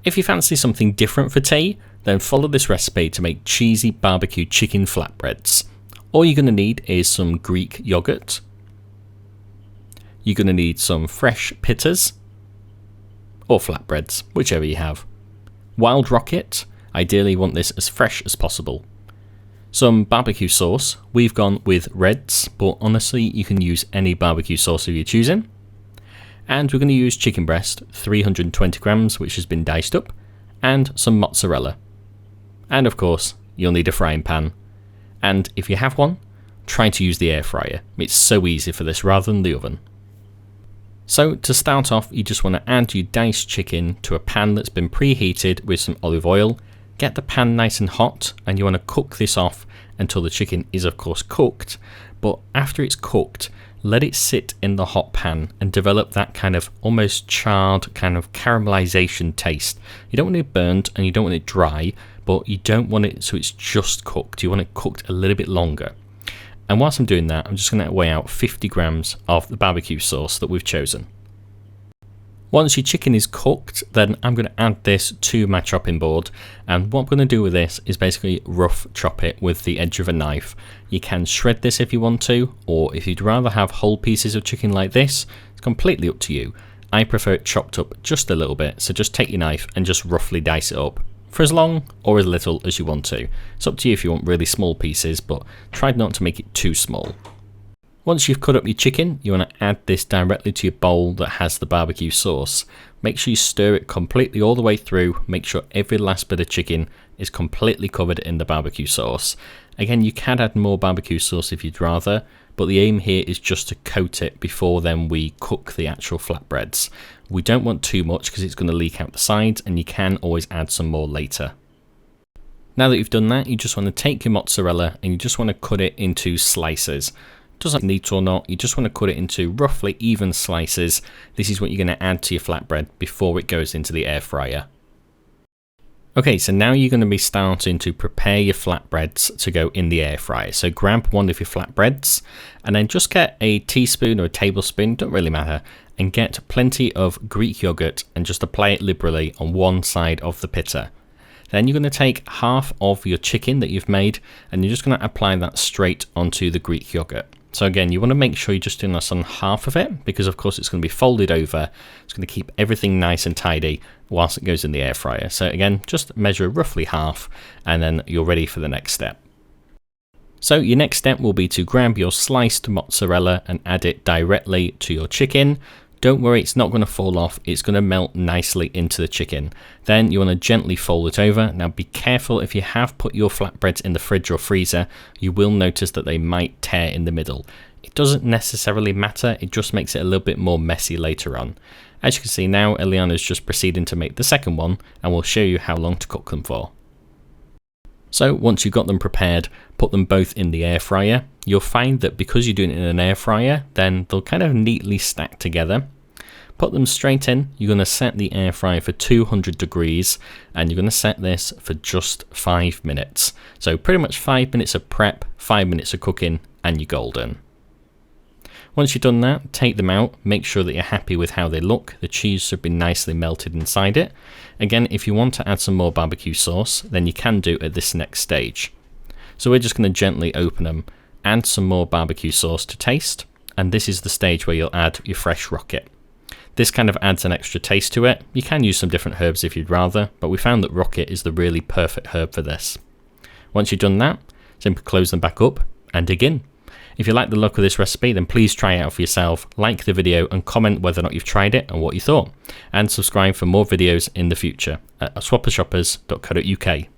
If you fancy something different for tea, then follow this recipe to make cheesy barbecue chicken flatbreads. All you're going to need is some Greek yogurt. You're going to need some fresh pittas, or flatbreads, whichever you have. Wild rocket, ideally you want this as fresh as possible. Some barbecue sauce, we've gone with Reds, but honestly you can use any barbecue sauce of your choosing. And we're going to use chicken breast, 320 grams, which has been diced up, and some mozzarella. And of course, you'll need a frying pan. And if you have one, try to use the air fryer. It's so easy for this rather than the oven. So to start off, you just want to add your diced chicken to a pan that's been preheated with some olive oil. Get the pan nice and hot, and you want to cook this off until the chicken is of course cooked. But after it's cooked, let it sit in the hot pan and develop that kind of almost charred kind of caramelization taste. You don't want it burnt and you don't want it dry, but you don't want it so it's just cooked. You want it cooked a little bit longer. And whilst I'm doing that, I'm just going to weigh out 50 grams of the barbecue sauce that we've chosen. Once your chicken is cooked, then I'm going to add this to my chopping board, and what I'm going to do with this is basically rough chop it with the edge of a knife. You can shred this if you want to, or if you'd rather have whole pieces of chicken like this, it's completely up to you. I prefer it chopped up just a little bit, so just take your knife and just roughly dice it up, for as long or as little as you want to. It's up to you if you want really small pieces, but try not to make it too small. Once you've cut up your chicken, you want to add this directly to your bowl that has the barbecue sauce. Make sure you stir it completely all the way through. Make sure every last bit of chicken is completely covered in the barbecue sauce. Again, you can add more barbecue sauce if you'd rather, but the aim here is just to coat it before then we cook the actual flatbreads. We don't want too much because it's going to leak out the sides, and you can always add some more later. Now that you've done that, you just want to take your mozzarella and you just want to cut it into slices. Doesn't need to or not, you just want to cut it into roughly even slices. This is what you're going to add to your flatbread before it goes into the air fryer. Okay, so now you're going to be starting to prepare your flatbreads to go in the air fryer. So grab one of your flatbreads and then just get a teaspoon or a tablespoon, don't really matter, and get plenty of Greek yogurt and just apply it liberally on one side of the pitta. Then you're going to take half of your chicken that you've made and you're just going to apply that straight onto the Greek yogurt. So again, you want to make sure you're just doing this on half of it, because of course it's going to be folded over. It's going to keep everything nice and tidy whilst it goes in the air fryer. So again, just measure roughly half and then you're ready for the next step. So your next step will be to grab your sliced mozzarella and add it directly to your chicken. Don't worry, it's not going to fall off. It's going to melt nicely into the chicken. Then you want to gently fold it over. Now be careful, if you have put your flatbreads in the fridge or freezer, you will notice that they might tear in the middle. It doesn't necessarily matter, it just makes it a little bit more messy later on. As you can see now, Eliana's just proceeding to make the second one, and we'll show you how long to cook them for. So once you've got them prepared, put them both in the air fryer. You'll find that because you're doing it in an air fryer, then they'll kind of neatly stack together. Put them straight in. You're going to set the air fryer for 200 degrees and you're going to set this for just 5 minutes. So pretty much 5 minutes of prep, 5 minutes of cooking, and you're golden. Once you've done that, take them out, make sure that you're happy with how they look. The cheese should be nicely melted inside it. Again, if you want to add some more barbecue sauce, then you can do at this next stage. So we're just going to gently open them, add some more barbecue sauce to taste, and this is the stage where you'll add your fresh rocket. This kind of adds an extra taste to it. You can use some different herbs if you'd rather, but we found that rocket is the really perfect herb for this. Once you've done that, simply close them back up and dig in. If you like the look of this recipe, then please try it out for yourself, like the video and comment whether or not you've tried it and what you thought. And subscribe for more videos in the future at swappershoppers.co.uk.